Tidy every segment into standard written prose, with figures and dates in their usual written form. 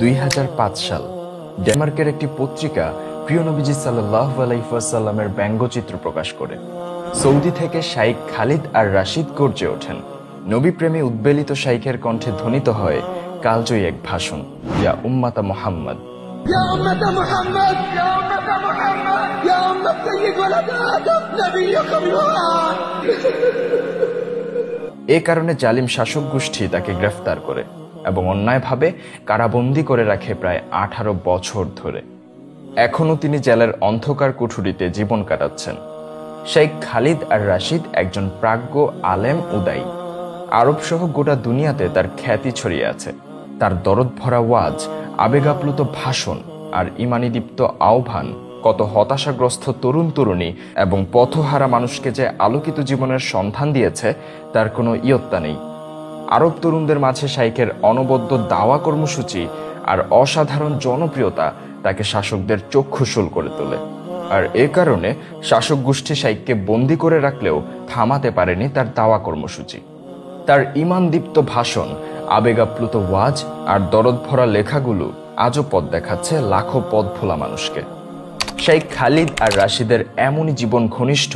2005 সাল ডেনমার্কের একটি পত্রিকা প্রিয় নবীজি সাল্লাল্লাহু আলাইহি ওয়াসাল্লামের ব্যঙ্গচিত্র প্রকাশ করে। সৌদি থেকে শাইখ খালিদ আর রাশিদ গর্জে ওঠেন। নবী প্রেমে উদ্বেলিত শাইখের কণ্ঠে ধ্বনিত হয় কালজয়ী এক ভাষণ, ইয়া উম্মাতা মুহাম্মদ, يا أمة محمد يا أمة محمد يا أمة سيد ولد آدم نبيكم الله। এ কারণে জালিম শাসক গোষ্ঠী তাকে গ্রেফতার করে এবং অন্যায়ভাবে কারাবন্দী করে রাখে প্রায় 18 বছর ধরে। এখনও তিনি জেলের অন্ধকার কুঠুরিতে জীবন কাটাচ্ছেন। শাইখ খালিদ আর রাশিদ একজন প্রাজ্ঞ আলেম উদাই। আরব সহ গোটা দুনিয়াতে তার খ্যাতি ছড়িয়ে আছে। তার দরদ ভরা ওয়াজ, আবেগাপ্লুত ভাষণ আর ইমানিদীপ্ত আহ্বান কত হতাশাগ্রস্ত তরুণ তরুণী এবং পথহারা মানুষকে যে আলোকিত জীবনের সন্ধান দিয়েছে তার কোনো ইয়ত্তা নেই। আরব তরুণদের মাঝে শাইখের অনবদ্য দাওয়া কর্মসূচি আর অসাধারণ জনপ্রিয়তা তাকে শাসকদের চক্ষুশূল করে তোলে। আর এ কারণে শাসক গোষ্ঠী শাইখকে বন্দি করে রাখলেও থামাতে পারেনি তার দাওয়া কর্মসূচি। তার ঈমানদীপ্ত ভাষণ, আবেগাপ্লুত ওয়াজ আর দরদ ভরা লেখাগুলো আজও পথ দেখাচ্ছে লাখো পথ ভোলা মানুষকে। শাইখ খালিদ আর রাশিদের এমনই জীবন ঘনিষ্ঠ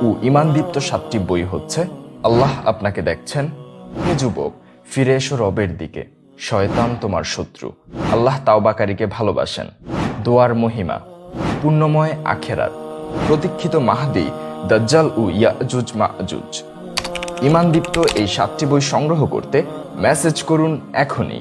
ও ঈমানদীপ্ত 7টি বই হচ্ছে আল্লাহ আপনাকে দেখছেন, হে যুবক ফিরে এসো রবের দিকে, শয়তান তোমার শত্রু, আল্লাহ তাওবাকারীকে ভালোবাসেন, দোয়ার মহিমা, পুণ্যময় আখেরাত, প্রতীক্ষিত মাহদী, দাজ্জাল ও ইয়াজুজ মাজুজ। ঈমানদীপ্ত এই 7টি বই সংগ্রহ করতে মেসেজ করুন এখনই